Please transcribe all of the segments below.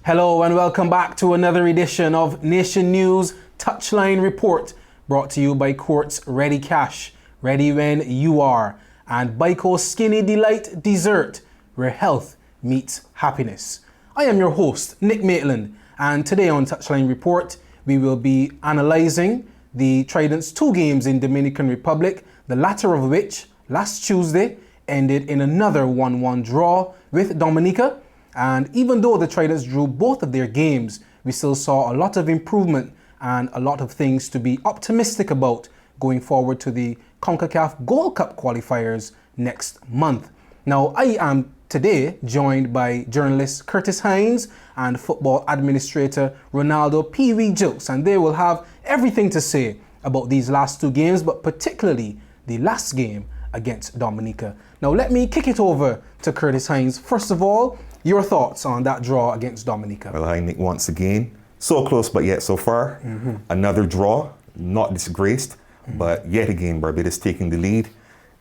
Hello and welcome back to another edition of Nation News Touchline Report, brought to you by Quartz Ready Cash, ready when you are, and Bico Skinny Delight Dessert, where health meets happiness. I am your host, Nick Maitland, and today on Touchline Report, we will be analysing the Trident's 2 games in Dominican Republic, the latter of which, last Tuesday, ended in another 1-1 draw with Dominica. And even though the Tridents drew both of their games, we still saw a lot of improvement and a lot of things to be optimistic about going forward to the Concacaf Gold Cup qualifiers next month. Now, I am today joined by journalist Kurtis Hinds and football administrator Renaldo Pee-wee Gilkes, and they will have everything to say about these last 2 games, but particularly the last game against Dominica. Now, let me kick it over to Kurtis Hinds. First of all, your thoughts on that draw against Dominica? Well, hi, Nick, once again. So close, but yet so far. Another draw, not disgraced, but yet again, Barbados taking the lead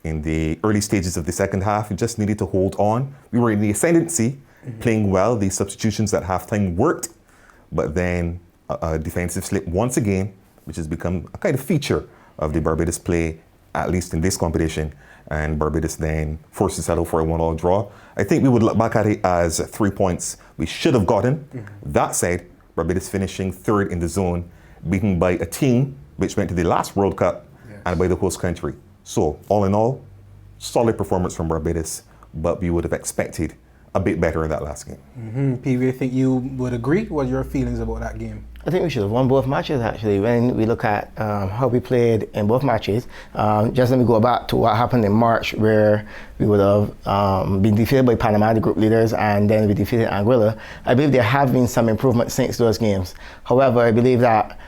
in the early stages of the second half. We just needed to hold on. We were in the ascendancy, playing well. The substitutions at halftime worked, but then a defensive slip once again, which has become a kind of feature of the Barbados play, at least in this competition. And Barbados then forced to settle for a 1-1 draw. I think we would look back at it as 3 points we should have gotten. That said, Barbados finishing 3rd in the zone, beaten by a team which went to the last World Cup and by the host country. So, all in all, solid performance from Barbados, but we would have expected a bit better in that last game. Pee-wee, I think you would agree. What are your feelings about that game? I think we should have won both matches, actually. When we look at how we played in both matches, just let me go back to what happened in March, where we would have been defeated by Panama, the group leaders, and then we defeated Anguilla. I believe there have been some improvement since those games. However, I believe that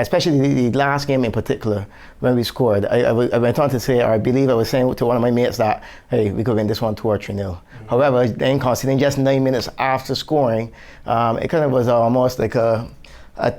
especially the last game in particular, when we scored, I went on to say, or I believe I was saying to one of my mates that, hey, we could win this one 2 or 3-0. However, then considering just 9 minutes after scoring, it kind of was almost like a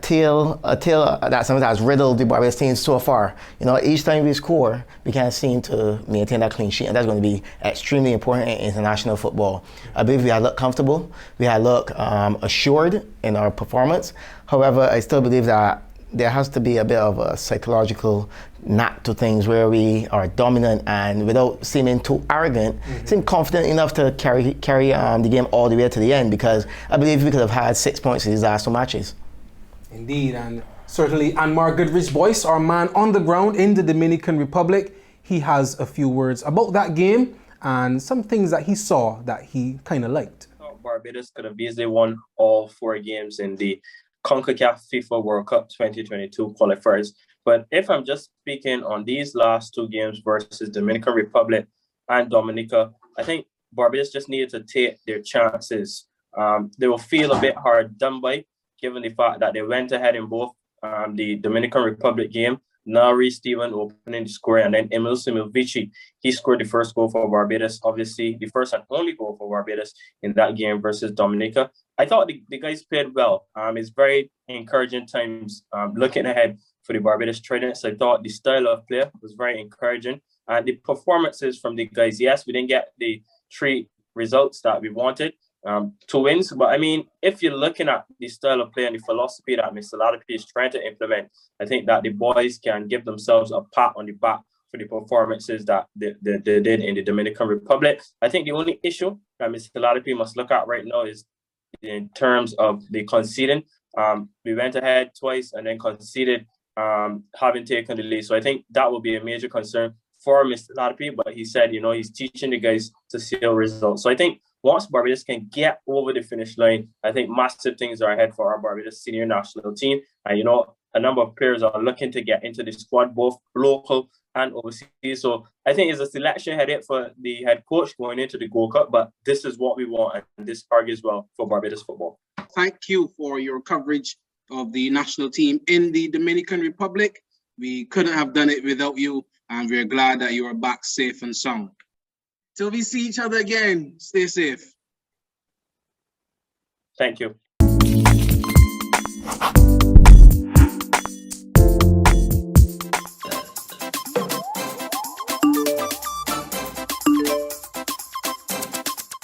tale that something has riddled the Barbados team so far. You know, each time we score, we can't seem to maintain that clean sheet, and that's going to be extremely important in international football. I believe we had looked comfortable, we had looked assured in our performance. However, I still believe that there has to be a bit of a psychological knack to things where we are dominant and without seeming too arrogant, seem confident enough to carry the game all the way to the end, because I believe we could have had 6 points in these last 2 matches. Indeed, and certainly Anmar Goodridge-Boyce, our man on the ground in the Dominican Republic, he has a few words about that game and some things that he saw that he kind of liked. Barbados could have easily won all 4 games in the Concacaf FIFA World Cup 2022 qualifiers. But if I'm just speaking on these last 2 games versus Dominican Republic and Dominica, I think Barbados just needed to take their chances. They will feel a bit hard done by, given the fact that they went ahead in both the Dominican Republic game. Nari Steven opening the score, and then Emil Simovici, he scored the first goal for Barbados, obviously the first and only goal for Barbados in that game versus Dominica. I thought the guys played well. It's very encouraging times looking ahead for the Barbados Tridents. I thought the style of play was very encouraging, and the performances from the guys. Yes, we didn't get the 3 results that we wanted, 2 wins. But I mean, if you're looking at the style of play and the philosophy that Mr. Ladapi is trying to implement, I think that the boys can give themselves a pat on the back for the performances that they did in the Dominican Republic. I think the only issue that Mr. Ladapi must look at right now is in terms of the conceding. We went ahead twice and then conceded, having taken the lead. So I think that will be a major concern for Mr. Ladapi, but he said, you know, he's teaching the guys to seal results. So I think once Barbados can get over the finish line, I think massive things are ahead for our Barbados senior national team. And, you know, a number of players are looking to get into the squad, both local and overseas. So I think it's a selection headache for the head coach going into the Gold Cup, but this is what we want, and this argues well for Barbados football. Thank you for your coverage of the national team in the Dominican Republic. We couldn't have done it without you, and we're glad that you are back safe and sound. Till we see each other again, stay safe. Thank you.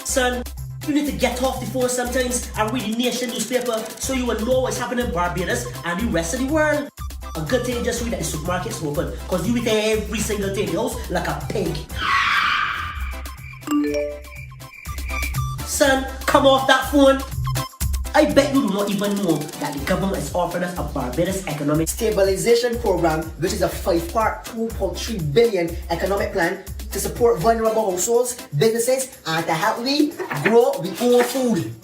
Son, You need to get off the phone sometimes and read the Nation newspaper so you will know what's happening in Barbados and the rest of the world. A good thing just read that the supermarket's open, because you eat every single day in the house like a pig. Son, come off that phone. I bet you do not even know that the government is offering us a Barbados Economic Stabilization Program, which is a 5-part, $2.3 billion economic plan to support vulnerable households, businesses, and to help we grow our own food.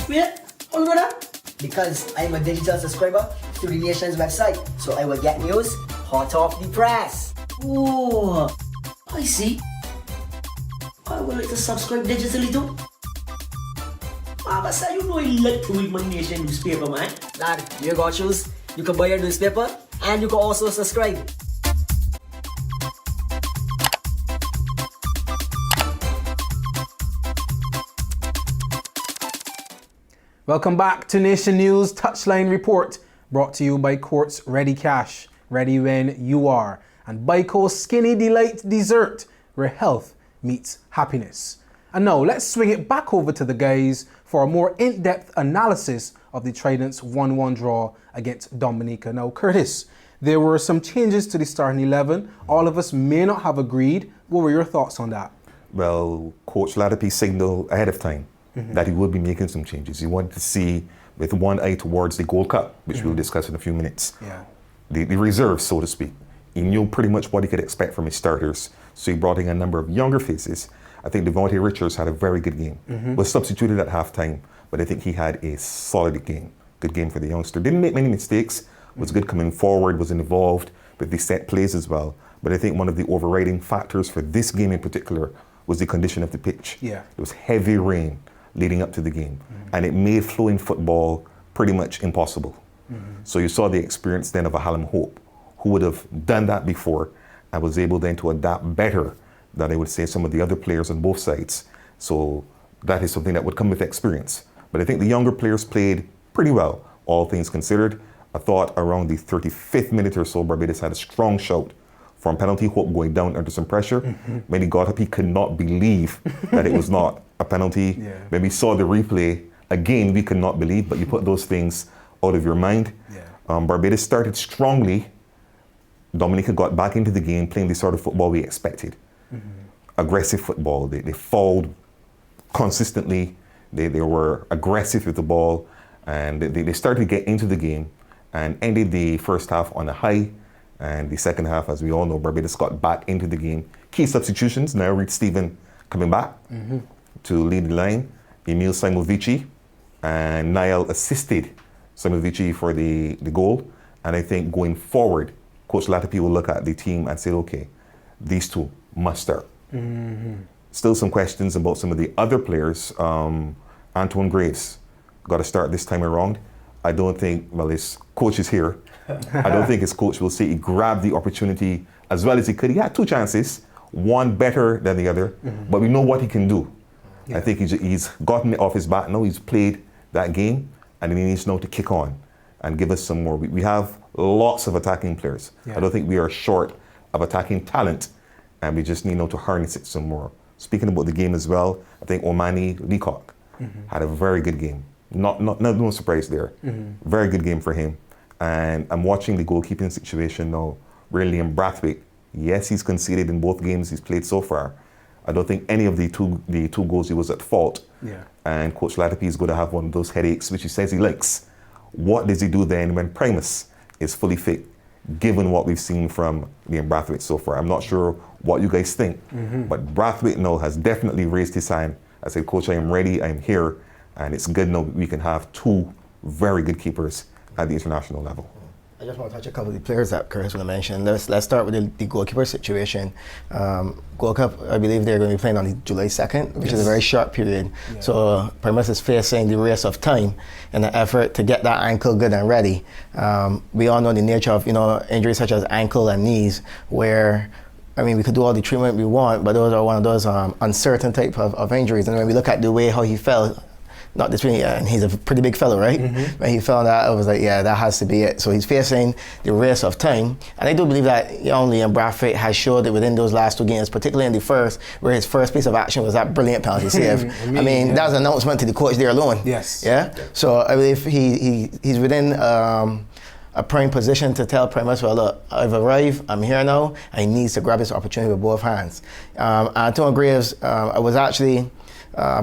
Wait, how you know that? Because I'm a digital subscriber to the Nation's website, so I will get news hot off the press. Oh, I see. I would like to subscribe digitally too. But sir, you know I like to read my Nation newspaper, man. Dad, you got choose. You can buy your newspaper and you can also subscribe. Welcome back to Nation News Touchline Report, brought to you by Courts Ready Cash, ready when you are, and Bico Skinny Delight Dessert, where health meets happiness. And now let's swing it back over to the guys for a more in-depth analysis of the Trident's 1-1 draw against Dominica. Now, Kurtis, there were some changes to the starting 11. All of us may not have agreed. What were your thoughts on that? Well, Coach Ladapi signaled ahead of time that he would be making some changes. He wanted to see, with one eye towards the Gold Cup, which we'll discuss in a few minutes, the reserves, so to speak. He knew pretty much what he could expect from his starters, so he brought in a number of younger faces. I think Devontae Richards had a very good game. Was substituted at halftime, but I think he had a solid game. Good game for the youngster. Didn't make many mistakes, was good coming forward, was involved with the set plays as well. But I think one of the overriding factors for this game in particular was the condition of the pitch. It was heavy rain leading up to the game, and it made flowing football pretty much impossible. So you saw the experience then of a Hallam Hope, who would have done that before and was able then to adapt better than I would say some of the other players on both sides. So that is something that would come with experience. But I think the younger players played pretty well, all things considered. I thought around the 35th minute or so, Barbados had a strong shout from penalty, Hope going down under some pressure. When he got up, he could not believe that it was not a penalty. When we saw the replay, again, we could not believe, but you put those things out of your mind. Barbados started strongly. Dominica got back into the game, playing the sort of football we expected. Aggressive football. They fouled consistently. They were aggressive with the ball, and they started to get into the game and ended the first half on a high. And the second half, as we all know, Barbados got back into the game. Key substitutions, now Reed Stephen coming back to lead the line. Emil Simovici and Niall assisted Simovici for the goal. And I think going forward, Coach Latapi will look at the team and say, okay, these two must start. Still some questions about some of the other players. Antoine Graves got to start this time around. I don't think, well, his coach is here. I don't think his coach will say he grabbed the opportunity as well as he could. He had two chances, one better than the other, but we know what he can do. I think he's gotten it off his back now. He's played that game, and he needs now to kick on and give us some more. We have lots of attacking players. I don't think we are short of attacking talent, and we just need now to harness it some more. Speaking about the game as well, I think Omani Leacock had a very good game. No surprise there. Very good game for him. And I'm watching the goalkeeping situation now. Really, in Brathwaite, yes, he's conceded in both games he's played so far. I don't think any of the two goals he was at fault. And Coach Latapi is going to have one of those headaches, which he says he likes. What does he do then when Primus is fully fit, given what we've seen from Liam Brathwaite so far? I'm not sure what you guys think, but Brathwaite now has definitely raised his hand. I said, Coach, I am ready, I am here, and it's good now we can have two very good keepers at the international level. I just want to touch a couple of the players that Kurtis will mention. Let's start with the goalkeeper situation. Gold Cup, I believe they're going to be playing on July 2nd, which is a very short period. So Primus is facing the race of time in an effort to get that ankle good and ready. We all know the nature of injuries such as ankle and knees, where we could do all the treatment we want, but those are one of those uncertain type of injuries. And when we look at the way how he fell, not disputing it, and he's a pretty big fellow, right? When he found out, I was like, yeah, that has to be it. So he's facing the race of time, and I do believe that young Liam Bradford has showed that within those last 2 games, particularly in the first, where his first piece of action was that brilliant penalty save. That was an announcement to the coach there alone. Yes. Yeah. So I believe he's within a prime position to tell Primus, well, look, I've arrived, I'm here now, and he needs to grab this opportunity with both hands. Antoine Graves, I was actually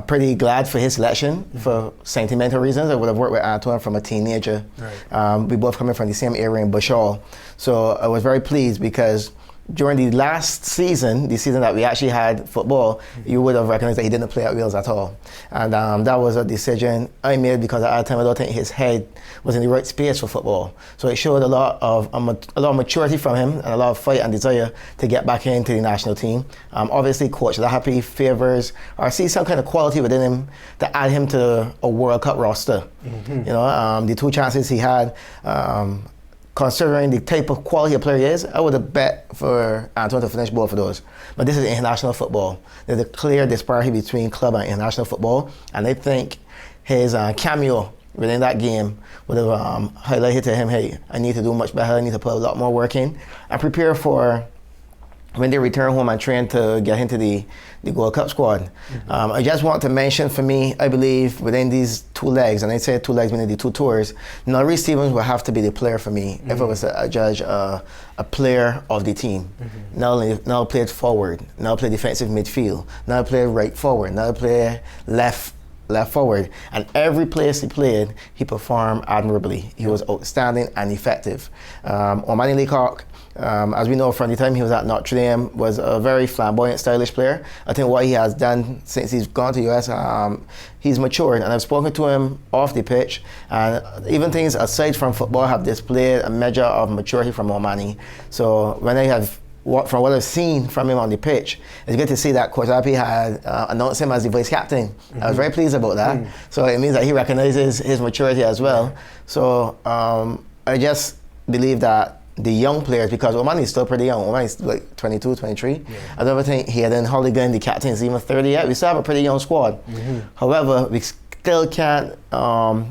pretty glad for his selection for sentimental reasons. I would have worked with Antoine from a teenager. Right. We both coming from the same area in Bushall. So I was very pleased because during the last season, the season that we actually had football, you would have recognized that he didn't play at Wales at all. And that was a decision I made because at that time I don't think his head was in the right space for football. So it showed a lot of maturity from him and a lot of fight and desire to get back into the national team. Obviously, Coach Lahapi favors or sees some kind of quality within him to add him to a World Cup roster. The 2 chances he had, considering the type of quality a player he is, I would have bet for Antoine to finish both of those. But this is international football. There's a clear disparity between club and international football, and I think his cameo within that game would have highlighted to him, hey, I need to do much better, I need to put a lot more work in, and prepare for when they return home and train to get into the Gold Cup squad. I just want to mention, for me, I believe within these 2 legs, and I say 2 legs meaning the 2 tours, Norris Stevens will have to be the player for me if I was to judge a player of the team. Now played forward, now play defensive midfield, now play right forward, now play left forward, and every place he played, he performed admirably. He was outstanding and effective. Omani Leacock, as we know from the time he was at Notre Dame, was a very flamboyant, stylish player. I think what he has done since he's gone to US, he's matured, and I've spoken to him off the pitch, and even things aside from football have displayed a measure of maturity from Omani. So when I have from what I've seen from him on the pitch, it's good to see that Coach Lahapi had announced him as the vice captain. I was very pleased about that. So it means that he recognizes his maturity as well. So I just believe that the young players, because Omani is still pretty young, Omani is like 22, 23. I don't think he had in Holligan, the captain, is even 30 yet. We still have a pretty young squad. However, we still can't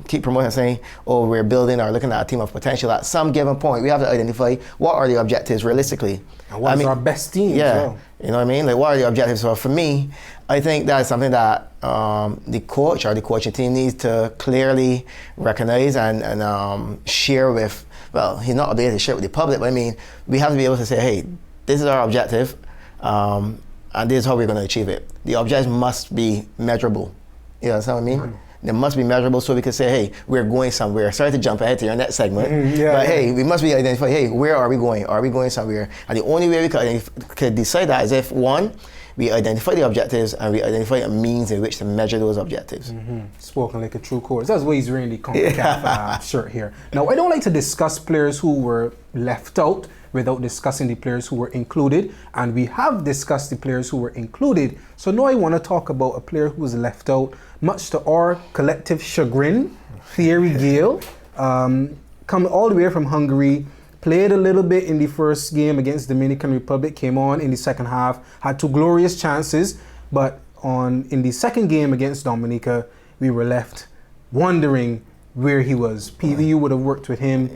keep promoting saying, oh, we're building or looking at a team of potential. At some given point, we have to identify what are the objectives realistically. And what's our best team? Yeah, as well. You know what I mean? Like, what are the objectives? So for me, I think that's something that the coach or the coaching team needs to clearly recognize and share with, well, he's not obligated to share with the public, but I mean, we have to be able to say, hey, this is our objective, and this is how we're going to achieve it. The objectives must be measurable. You know what I mean? They must be measurable so we can say, hey, we're going somewhere. Sorry to jump ahead to your next segment, but hey, we must be identified, hey, where are we going? Are we going somewhere? And the only way we could decide that is if, one, we identify the objectives and we identify a means in which to measure those objectives. Spoken like a true coach. That's why he's wearing the Concacaf shirt here. Now, I don't like to discuss players who were left out without discussing the players who were included, and we have discussed the players who were included. So now I want to talk about a player who was left out, much to our collective chagrin. Thierry Gale, coming all the way from Hungary, played a little bit in the first game against Dominican Republic, came on in the second half, had 2 glorious chances, but in the second game against Dominica, we were left wondering where he was. PVU would have worked with him.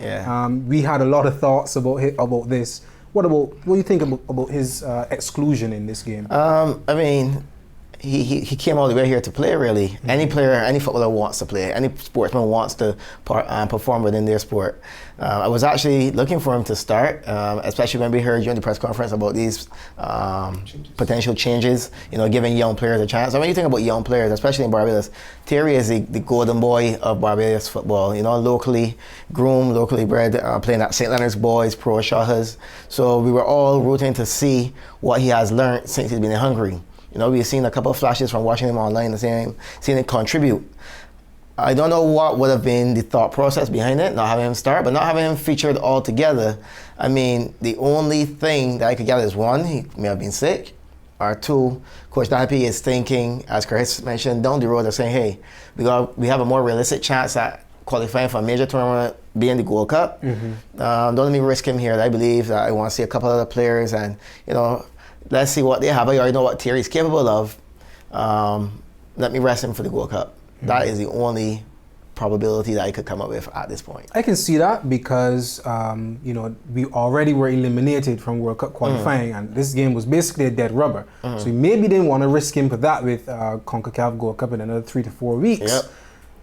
We had a lot of thoughts about this. What do you think about his exclusion in this game? I mean, he came all the way here to play, really. Any player, any footballer wants to play. Any sportsman wants to perform within their sport. I was actually looking for him to start, especially when we heard during the press conference about these potential changes, giving young players a chance. So when you think about young players, especially in Barbados, Thierry is the golden boy of Barbados football, locally groomed, locally bred, playing at St. Leonard's Boys, Pro Shahas. So we were all rooting to see what he has learned since he's been in Hungary. We've seen a couple of flashes from watching him online and seeing him contribute. I don't know what would have been the thought process behind it, not having him start, but not having him featured altogether. I mean, the only thing that I could gather is, one, he may have been sick, or two, Coach Lahapi is thinking, as Chris mentioned, down the road of saying, hey, we have a more realistic chance at qualifying for a major tournament, being the Gold Cup. Don't let me risk him here. I believe that I want to see a couple of other players and, let's see what they have. I already know what Thierry's capable of. Let me rest him for the Gold Cup. That is the only probability that I could come up with at this point. I can see that because, we already were eliminated from World Cup qualifying and this game was basically a dead rubber. So we maybe didn't want to risk him for that with Concacaf Gold Cup in another 3 to 4 weeks. Yep.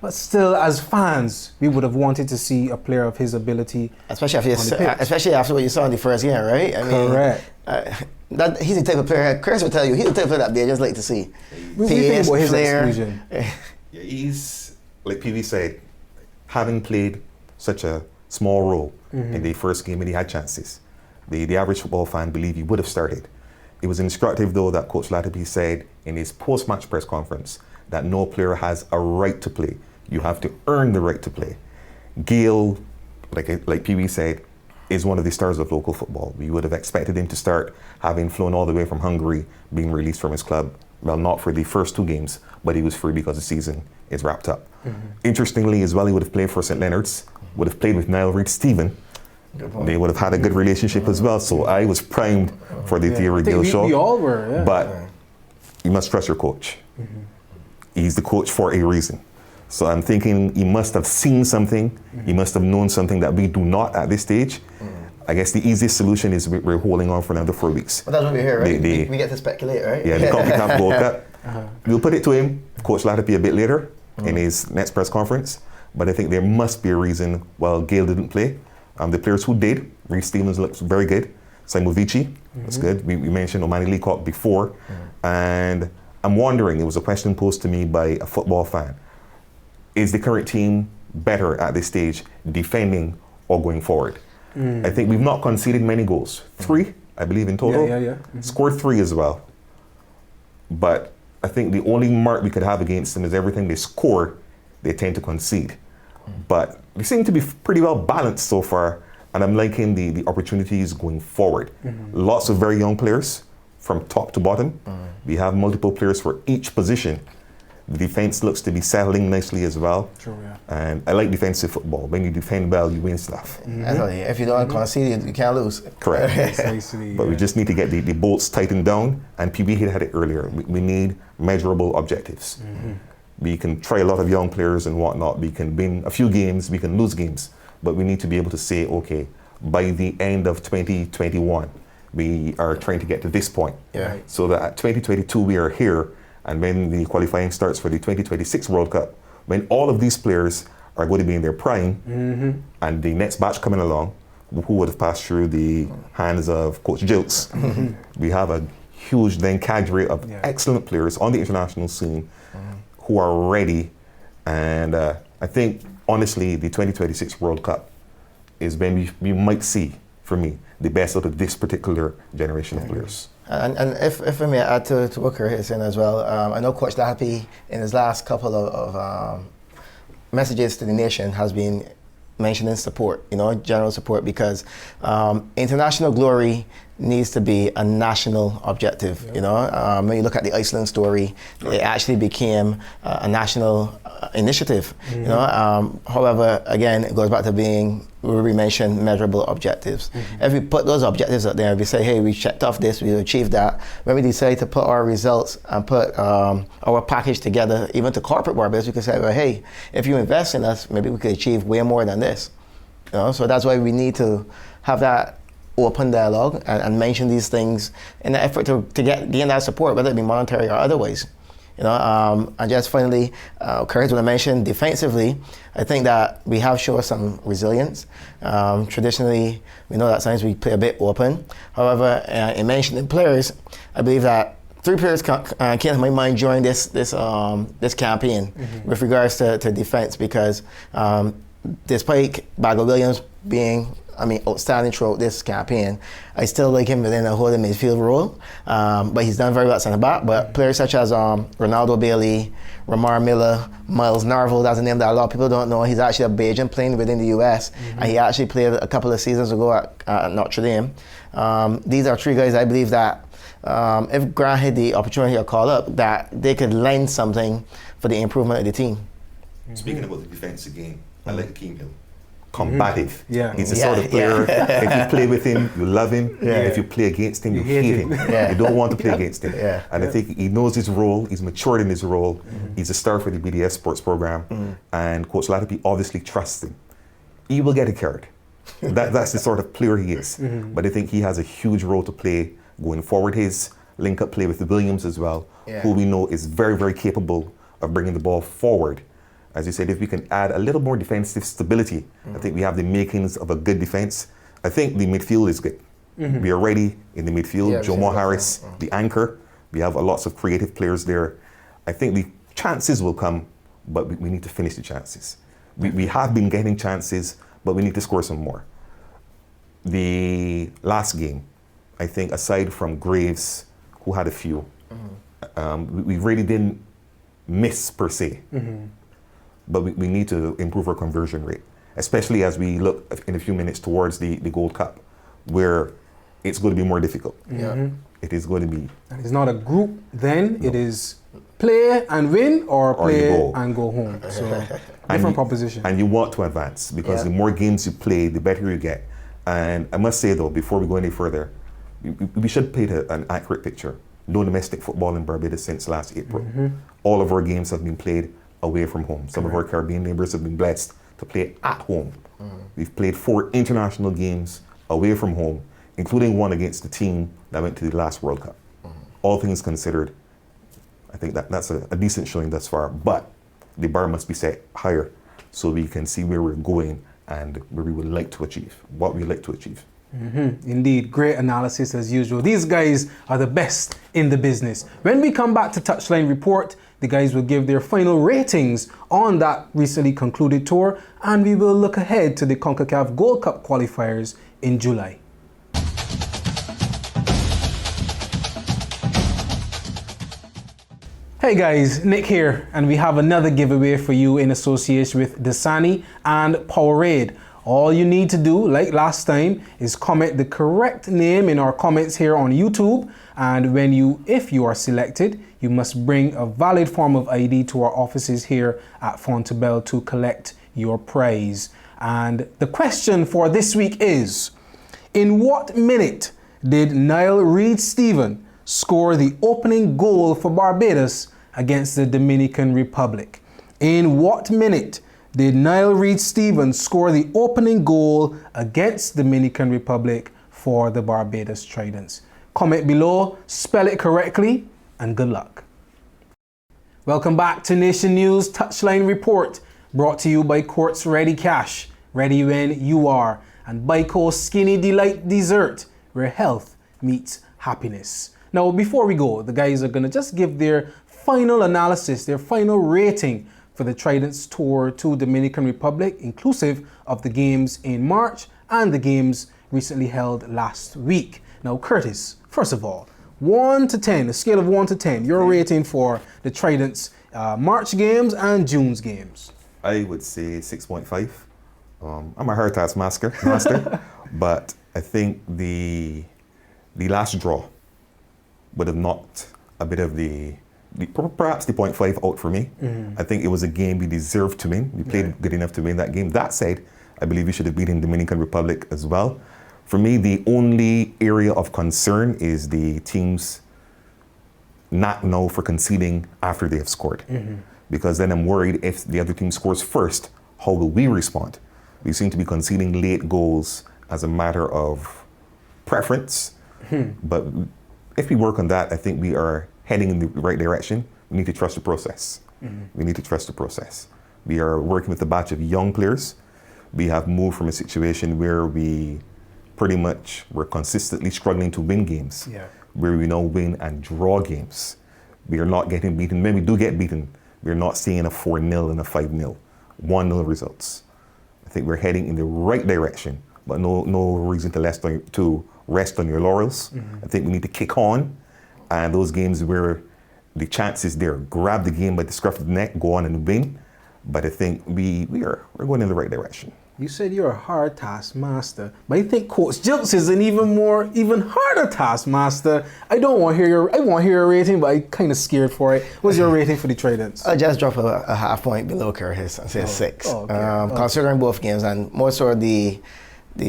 But still, as fans, we would have wanted to see a player of his ability. Especially after what you saw in the first game, right? Correct. He's the type of player, Chris will tell you, he's the type of player that they just like to see. We think about his player. exclusion. Yeah, he's, like PV said, having played such a small role in the first game when he had chances, the average football fan believed he would have started. It was instructive, though, that Coach Latterby said in his post-match press conference that no player has a right to play. You have to earn the right to play. Gale, like PV said, is one of the stars of local football. We would have expected him to start, having flown all the way from Hungary, being released from his club. Well, not for the first 2 games, but he was free because the season is wrapped up. Interestingly as well, he would have played for St. Leonard's, would have played with Niall Reid-Stephen. They would have had a good relationship as well. So I was primed for the Thierry Gale show. We all were, yeah. But you must trust your coach. He's the coach for a reason. So I'm thinking he must have seen something. He must have known something that we do not at this stage. I guess the easiest solution is we're holding on for another 4 weeks. Well, that's what we're here, right? We get to speculate, right? Yeah, the Concacaf Gold Cup. We'll put it to him, Coach Latterby, a bit later in his next press conference. But I think there must be a reason why Gale didn't play. The players who did, Reece Stevens looks very good. Saimovici, that's good. We mentioned Omani Leacock before. And I'm wondering, it was a question posed to me by a football fan. Is the current team better at this stage, defending or going forward? I think we've not conceded many goals. 3, I believe, in total. Yeah. Scored 3 as well. But I think the only mark we could have against them is everything they score, they tend to concede. But they seem to be pretty well balanced so far, and I'm liking the opportunities going forward. Lots of very young players from top to bottom. We have multiple players for each position. The defense looks to be settling nicely as well. True, yeah. And I like defensive football. When you defend well, you win stuff. If you don't concede, you can't lose. Correct. Precisely, But we just need to get the bolts tightened down, and PB had it earlier. We need measurable objectives. We can try a lot of young players and whatnot. We can win a few games, we can lose games, but we need to be able to say, okay, by the end of 2021, we are trying to get to this point. Yeah. So that at 2022, we are here, and when the qualifying starts for the 2026 World Cup, when all of these players are going to be in their prime, and the next batch coming along, who would have passed through the hands of Coach Gilkes, we have a huge then cadre of excellent players on the international scene who are ready. And I think, honestly, the 2026 World Cup is when we might see, for me, the best out of this particular generation of players. And if I may add to what Kurtis is saying as well, I know Coach Latterby in his last couple of messages to the nation has been mentioning support, general support, because international glory needs to be a national objective. When you look at the Iceland story, it actually became a national initiative. However, again, it goes back to being, we mentioned measurable objectives. If we put those objectives up there, we say, hey, we checked off this, we achieved that. When we decide to put our results and put our package together, even to corporate Barbados, we can say, well, hey, if you invest in us, maybe we could achieve way more than this. So that's why we need to have that open dialogue and mention these things in the effort to gain that support, whether it be monetary or otherwise. And just finally, Kurtis, what I mentioned defensively, I think that we have shown some resilience. Traditionally, we know that sometimes we play a bit open. However, in mentioning players, I believe that 3 players came to my mind during this campaign with regards to defense, because despite Bagel Williams being outstanding throughout this campaign, I still like him within a holding midfield role. But he's done very well at centre back. But players such as Renaldo Bailey, Ramar Miller, Miles Narvel, that's a name that a lot of people don't know. He's actually a Bajan playing within the US, and he actually played a couple of seasons ago at Notre Dame. These are 3 guys I believe that if Grant had the opportunity to call up, that they could lend something for the improvement of the team. Speaking about the defence again, I like Akeem Hill. combative. Yeah. He's the sort of player, if you play with him, you love him. If you play against him, you hate him. You don't want to play against him. And I think he knows his role, he's matured in his role. He's a star for the BDS sports program. And Coach Latipi obviously trusts him. He will get a card. That's the sort of player he is. But I think he has a huge role to play going forward. His link-up play with the Williams as well, who we know is very, very capable of bringing the ball forward. As you said, if we can add a little more defensive stability, I think we have the makings of a good defense. I think the midfield is good. We are ready in the midfield. Jomo Harris, the anchor. We have lots of creative players there. I think the chances will come, but we need to finish the chances. We have been getting chances, but we need to score some more. The last game, I think aside from Graves, who had a few, we really didn't miss per se. But we need to improve our conversion rate, especially as we look in a few minutes towards the Gold Cup, where it's going to be more difficult. It is going to be. And it's not a group then, it is play and win or play and go home. So different proposition. And you want to advance because the more games you play, the better you get. And I must say though, before we go any further, we should paint an accurate picture. No domestic football in Barbados since last April. All of our games have been played away from home. Some of our Caribbean neighbors have been blessed to play at home. We've played 4 international games away from home, including one against the team that went to the last World Cup. All things considered, I think that's a decent showing thus far, but the bar must be set higher so we can see where we're going and where we would like to achieve, what we like to achieve. Indeed, great analysis as usual. These guys are the best in the business. When we come back to Touchline Report, the guys will give their final ratings on that recently concluded tour, and we will look ahead to the Concacaf Gold Cup qualifiers in July. Hey guys, Nick here, and we have another giveaway for you in association with Dasani and Powerade. All you need to do, like last time, is comment the correct name in our comments here on YouTube, and if you are selected, you must bring a valid form of ID to our offices here at Fontebelle to collect your prize. And the question for this week is, in what minute did Niall Reid-Stephen score the opening goal for Barbados against the Dominican Republic? In what minute did Niall Reid-Stephen score the opening goal against Dominican Republic for the Barbados Tridents? Comment below, spell it correctly, and good luck. Welcome back to Nation News Touchline Report, brought to you by Quartz Ready Cash, ready when you are, and Bico Skinny Delight Dessert, where health meets happiness. Now, before we go, the guys are going to just give their final analysis, their final rating for the Tridents tour to Dominican Republic, inclusive of the games in March and the games recently held last week. Now, Kurtis, first of all, 1 to 10, a scale of 1 to 10, your rating for the Tridents March games and June's games. I would say 6.5. I'm a hard task master, but I think the last draw would have knocked a bit of perhaps the 0.5 out for me. I think it was a game we deserved to win. We played good enough to win that game. That said, I believe we should have beaten Dominican Republic as well. For me, the only area of concern is the teams not know for conceding after they have scored. Because then I'm worried if the other team scores first, how will we respond? We seem to be conceding late goals as a matter of preference. But if we work on that, I think we are heading in the right direction. We need to trust the process. We need to trust the process. We are working with a batch of young players. We have moved from a situation where we pretty much were consistently struggling to win games, where we now win and draw games. We are not getting beaten. When we do get beaten, we're not seeing a 4-0 and a 5-0, 1-0 results. I think we're heading in the right direction, but no reason to rest on your laurels. I think we need to kick on, and those games where the chance is there, grab the game by the scruff of the neck, go on and win. But I think we're going in the right direction. You said you're a hard taskmaster, but I think Coach Gilkes is an even harder taskmaster. I want to hear your rating, but I'm kind of scared for it. What's your rating for the Tridents? I just dropped a half point below Kurtis. I said 6. Okay. Considering both games, and more so the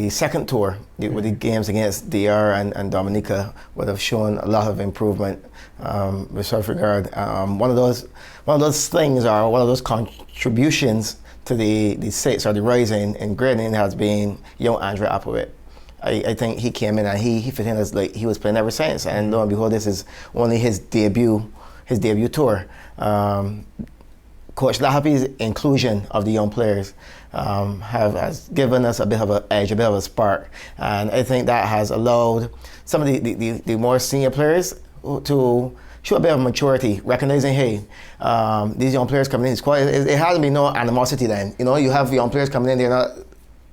second tour with the games against DR and Dominica would have shown a lot of improvement with such regard. One of those things, or one of those contributions to the six or the rise in grading has been young Andre Applewhite. I think he came in and he fit in as like he was playing ever since, and lo and behold, this is only his debut tour. Coach Lahapi's inclusion of the young players has given us a bit of an edge, a bit of a spark, and I think that has allowed some of the more senior players to show a bit of maturity, recognizing, hey, these young players coming in, it hasn't been no animosity then. You know, you have young players coming in,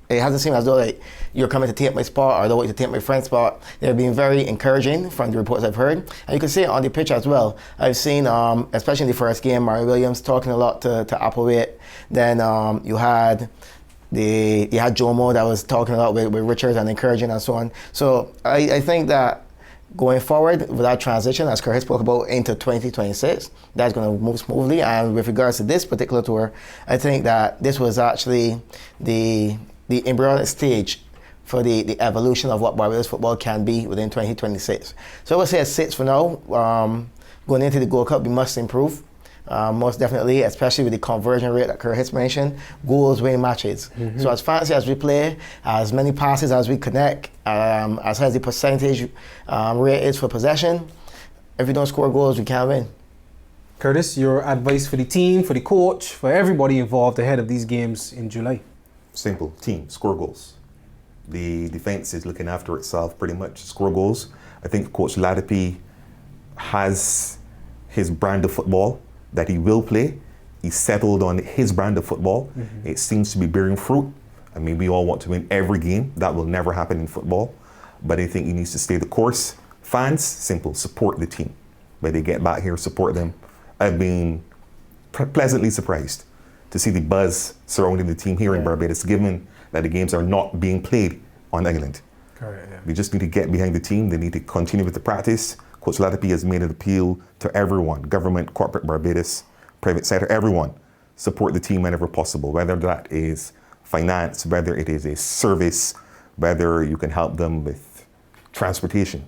it hasn't seemed as though like you're coming to take my spot or to take my friend's spot. They're being very encouraging from the reports I've heard. And you can see it on the pitch as well. I've seen, especially in the first game, Mario Williams talking a lot to Applewhite. Then you had Jomo that was talking a lot with Richards and encouraging and so on. So I think that going forward with that transition, as Kurtis spoke about, into 2026, that's going to move smoothly. And with regards to this particular tour, I think that this was actually the embryonic stage for the evolution of what Barbados football can be within 2026. So I would say a 6 for now. Going into the Gold Cup, we must improve. Most definitely, especially with the conversion rate that Kurtis mentioned, goals win matches. Mm-hmm. So as fancy as we play, as many passes as we connect, as high as the percentage rate is for possession, if we don't score goals, we can't win. Kurtis, your advice for the team, for the coach, for everybody involved ahead of these games in July? Simple. Team, score goals. The defense is looking after itself pretty much. Score goals. I think Coach Ladapi has his brand of football that he will play. He's settled on his brand of football. Mm-hmm. It seems to be bearing fruit. I mean, we all want to win every game. That will never happen in football. But I think he needs to stay the course. Fans, simple, support the team. When they get back here, support them. I've been pleasantly surprised to see the buzz surrounding the team here in Barbados, given that the games are not being played on England. Correct, yeah. We just need to get behind the team. They need to continue with the practice. Coach Ladapi has made an appeal to everyone, government, corporate Barbados, private sector, everyone. Support the team whenever possible, whether that is finance, whether it is a service, whether you can help them with transportation.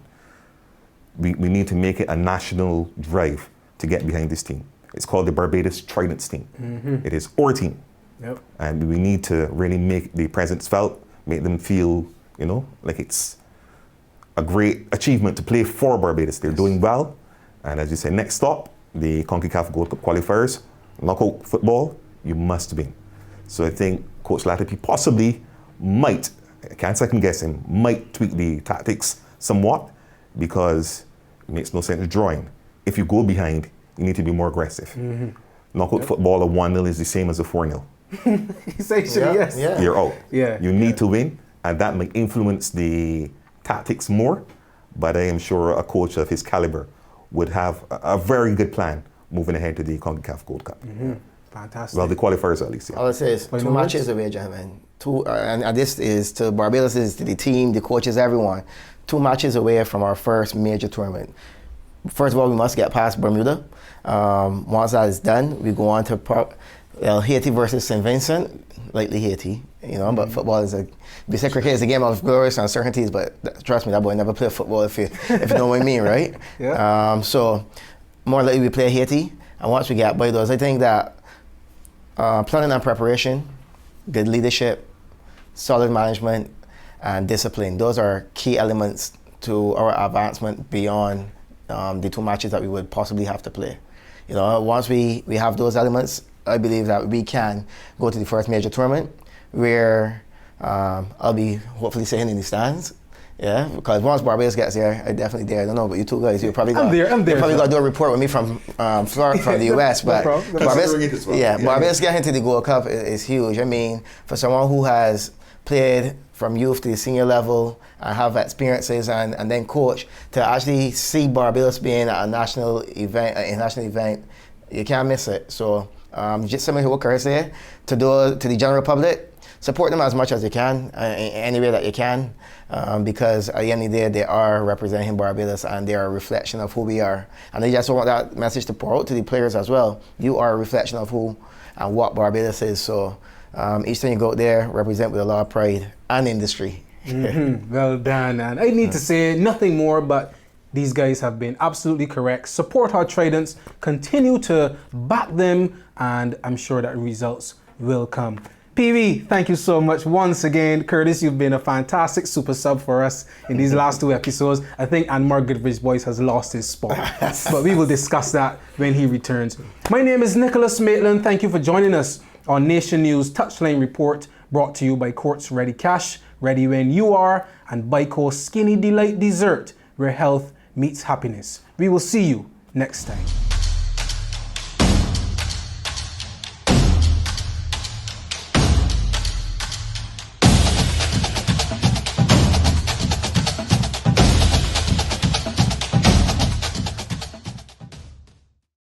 We need to make it a national drive to get behind this team. It's called the Barbados Tridents team. Mm-hmm. It is our team. Yep. And we need to really make the presence felt, make them feel, like it's a great achievement to play for Barbados. They're doing well. And as you say, next stop, the Concacaf Gold Cup qualifiers, knockout football, you must win. So I think Coach Ladapi possibly might, I can't second guess him, might tweak the tactics somewhat, because it makes no sense drawing. If you go behind, you need to be more aggressive. Mm-hmm. Knockout football, a 1-0 is the same as a 4-0. Essentially, yes. Yeah. You're out. Yeah. You need to win, and that might influence the tactics more, but I am sure a coach of his caliber would have a very good plan moving ahead to the Concacaf Gold Cup. Mm-hmm. Fantastic. Well, the qualifiers at least. Yeah. All I say is 2 matches away, gentlemen. And this is to Barbados, is to the team, the coaches, everyone. 2 matches away from our first major tournament. First of all, we must get past Bermuda. Once that is done, we go on to Haiti versus St. Vincent. Likely Haiti, but football is cricket is a game of glorious uncertainties, but trust me, that boy never played football if you know what I mean, right? Yeah. So more likely we play Haiti, and once we get by those, I think that planning and preparation, good leadership, solid management, and discipline, those are key elements to our advancement beyond the 2 matches that we would possibly have to play. Once we have those elements, I believe that we can go to the first major tournament where I'll be hopefully sitting in the stands. Yeah, because once Barbados gets there, I definitely there. I don't know, but you two guys, you're probably going to do a report with me from Florida, from the US. But Barbados getting to the Gold Cup is huge. I mean, for someone who has played from youth to the senior level and have experiences and then coach, to actually see Barbados being at a national event, you can't miss it. So just similar to what Kurtis said, to the general public. Support them as much as you can, any way that you can, because at the end of the day, they are representing Barbados and they are a reflection of who we are. And I just want that message to pour out to the players as well. You are a reflection of who and what Barbados is. So each time you go out there, represent with a lot of pride and industry. Well done. And I need to say nothing more, but these guys have been absolutely correct. Support our tradents, continue to back them, and I'm sure that results will come. PV, thank you so much once again. Kurtis, you've been a fantastic super sub for us in these last 2 episodes. I think Anmar Goodridge-Boyce has lost his spot, but we will discuss that when he returns. My name is Nick Maitland. Thank you for joining us on Nation News Touchline Report, brought to you by Courts Ready Cash, Ready When You Are, and Bico Skinny Delight Dessert, where health meets happiness. We will see you next time.